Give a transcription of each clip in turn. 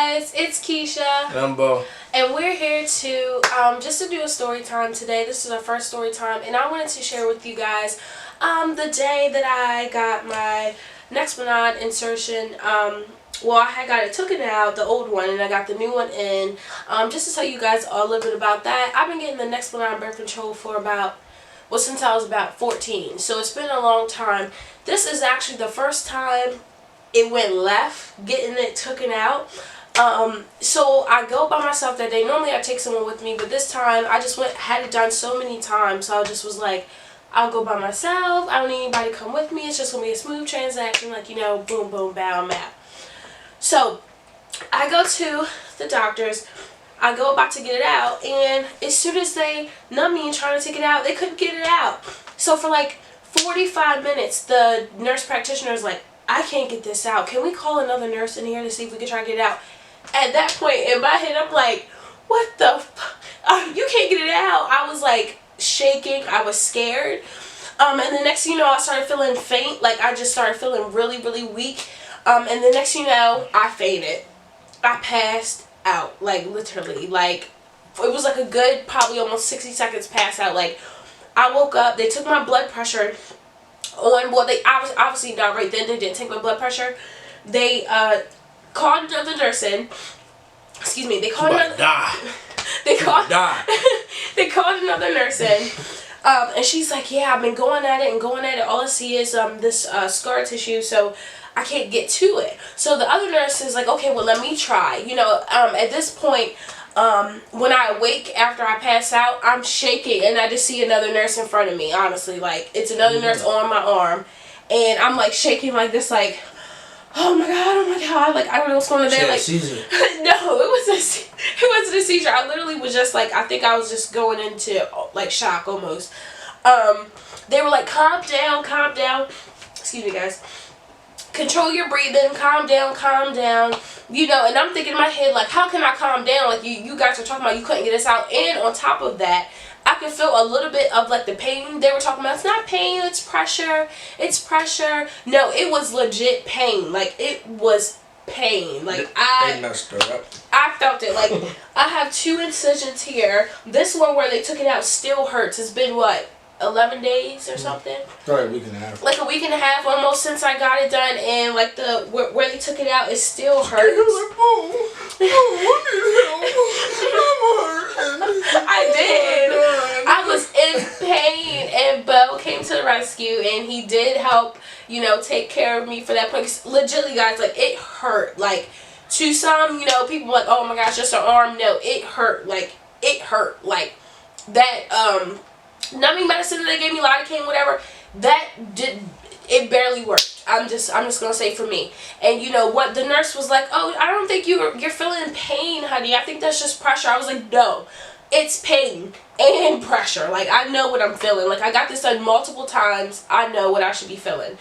guys, it's Kisha. And I'm Bo. And we're here to just to do a story time today. This is our first story time, and I wanted to share with you guys the day that I got my Nexplanon insertion. Well, I had got it taken out, the old one, and I got the new one in. Just to tell you guys a little bit about that, I've been getting the Nexplanon birth control for since I was about 14. So it's been a long time. This is actually the first time it went left, getting it taken out. So I go by myself that day. Normally I take someone with me, but this time I just had it done so many times, so I just was like, I'll go by myself. I don't need anybody to come with me. It's just gonna be a smooth transaction, like, you know, boom, boom, bow, I'm out. So I go to the doctor's. I go about to get it out, and as soon as they numb me and trying to take it out, they couldn't get it out. So for like 45 minutes, the nurse practitioner is like, I can't get this out. Can we call another nurse in here to see if we can try to get it out? At that point in my head, I'm like, what the you can't get it out. I was like shaking. I was scared. And the next thing you know, I started feeling faint. Like, I just started feeling really, really weak. And the next thing you know, I fainted. I passed out, like, literally. Like, it was like a good probably almost 60 seconds pass out. Like, I woke up, they took my blood pressure on, well, they obviously not right then, they didn't take my blood pressure. They called another nurse in. Excuse me, they called another they called another nurse in. And she's like, yeah, I've been going at it and going at it. All I see is this scar tissue, so I can't get to it. So the other nurse is like, okay, well, let me try. You know, at this point, when I awake after I pass out, I'm shaking, and I just see another nurse in front of me, honestly. Like, it's another nurse on my arm, and I'm, like, shaking like this, like, oh my god, like, I don't know what's going on there. Like, seizure. No, it wasn't a seizure. I literally was just, like, I think I was just going into, like, shock almost. They were like, calm down, excuse me, guys. Control your breathing, calm down, you know, and I'm thinking in my head, like, how can I calm down? Like, you guys were talking about you couldn't get this out, and on top of that, I could feel a little bit of, like, the pain they were talking about. It's not pain, it's pressure. No, it was legit pain. Like, it was pain. Like, I felt it. Like, I have 2 incisions here. This one where they took it out still hurts. It's been, what, 11 days or something? Probably a week and a half. Like a week and a half almost since I got it done, and like where they took it out, it still hurts. I did. I was in pain, and Bo came to the rescue, and he did help, you know, take care of me for that point. 'Cause legitimately, guys, like, it hurt. Like, to some, you know, people like, oh my gosh, just an arm. No, it hurt. Like, it hurt. Like, that, numbing medicine that they gave me, lidocaine, whatever, it barely worked. I'm just gonna say for me. And you know what, the nurse was like, oh, I don't think you're feeling pain, honey. I think that's just pressure. I was like, no, it's pain and pressure. Like, I know what I'm feeling. Like, I got this done multiple times. I know what I should be feeling.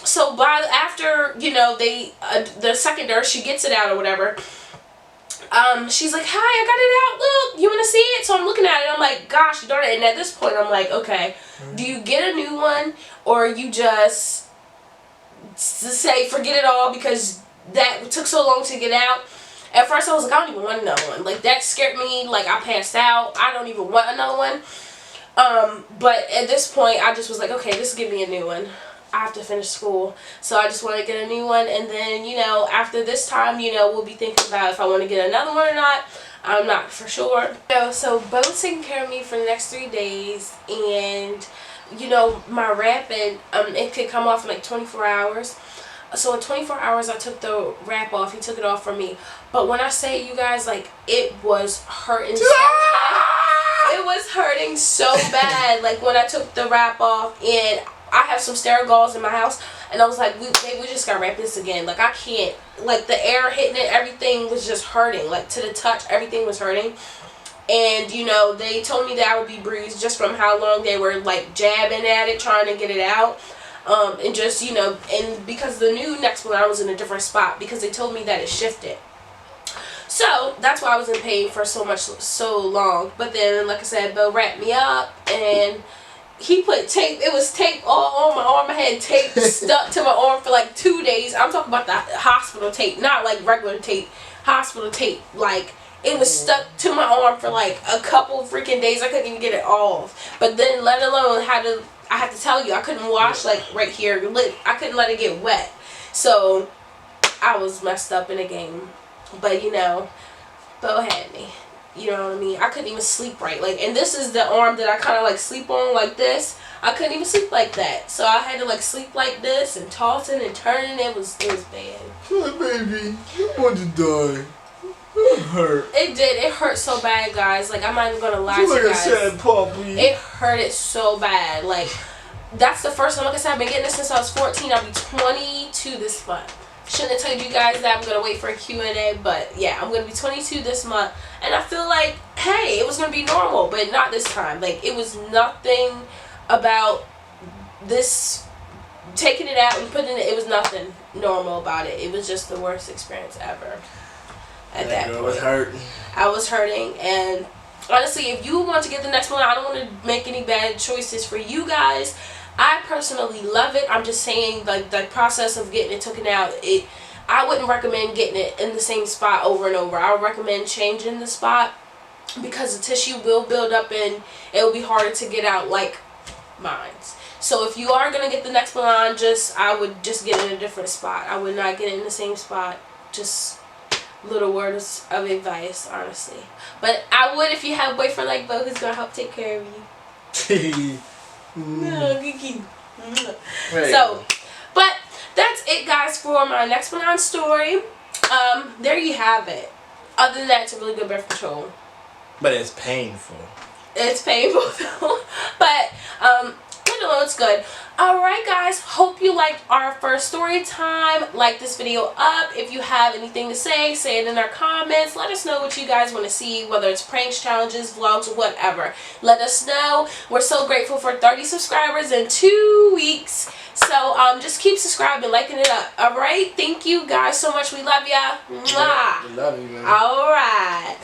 So after, you know, the second nurse, she gets it out or whatever. She's like, hi, I got it out, look, you want to see it? So I'm looking at it, I'm like, gosh darn it. And at this point, I'm like, okay, do you get a new one, or you just say forget it all because that took so long to get out? At first I was like, I don't even want another one. Like, that scared me. Like, I passed out. I don't even want another one. But at this point, I just was like, okay, just give me a new one. I have to finish school, so I just want to get a new one, and then, you know, after this time, you know, we'll be thinking about if I want to get another one or not. I'm not for sure. You know, so Bo's taking care of me for the next 3 days, and, you know, my wrapping, it could come off in like 24 hours. So in 24 hours, I took the wrap off. He took it off from me. But when I say, you guys, like, it was hurting so bad. It was hurting so bad, like, when I took the wrap off, and I have some Sterigals in my house, and I was like, we just gotta wrap this again. Like, I can't, like, the air hitting it, everything was just hurting. Like, to the touch, everything was hurting. And, you know, they told me that I would be bruised just from how long they were, like, jabbing at it, trying to get it out. And just, you know, and because the new Nexplanon was in a different spot, because they told me that it shifted. So, that's why I was in pain for so long. But then, like I said, Bo wrapped me up, and he put tape. It was tape all on my arm. I had tape stuck to my arm for like 2 days. I'm talking about the hospital tape, not like regular tape. Hospital tape. Like, it was stuck to my arm for like a couple freaking days. I couldn't even get it off. But then, let alone I had to tell you, I couldn't wash like right here. I couldn't let it get wet. So I was messed up in the game. But you know, Bo had me. You know what I mean? I couldn't even sleep right. Like, and this is the arm that I kind of like sleep on like this. I couldn't even sleep like that. So I had to like sleep like this and tossing and turning. It was bad. Oh, baby, you want to die. It hurt. It did. It hurt so bad, guys. Like, I'm not even gonna lie to you guys. Like a sad puppy. It hurted so bad. Like, that's the first time. Like I said, I've been getting this since I was 14. I'll be 22 this month. Shouldn't have told you guys that. I'm going to wait for a Q&A, but yeah, I'm going to be 22 this month, and I feel like, hey, it was going to be normal, but not this time. Like, it was nothing about this, taking it out and putting it was nothing normal about it. It was just the worst experience ever at that point. I was hurting. I was hurting, and honestly, if you want to get the Nexplanon, I don't want to make any bad choices for you guys. I personally love it. I'm just saying, like, the process of getting it taken out, I wouldn't recommend getting it in the same spot over and over. I would recommend changing the spot because the tissue will build up and it will be harder to get out, like mine. So if you are going to get the Nexplanon, I would just get it in a different spot. I would not get it in the same spot. Just little words of advice, honestly. But I would if you have a boyfriend like Bo who's going to help take care of you. So, but that's it, guys, for my Nexplanon story. There you have it. Other than that, it's a really good birth control. But it's painful. It's painful though. But it's good. Alright, guys, hope you liked our first story time. Like this video up. If you have anything to say it in our comments. Let us know what you guys want to see, whether it's pranks, challenges, vlogs, whatever. Let us know. We're so grateful for 30 subscribers in 2 weeks. So just keep subscribing, liking it up. Alright, thank you guys so much. We love ya. Mwah. We love you, man. Alright.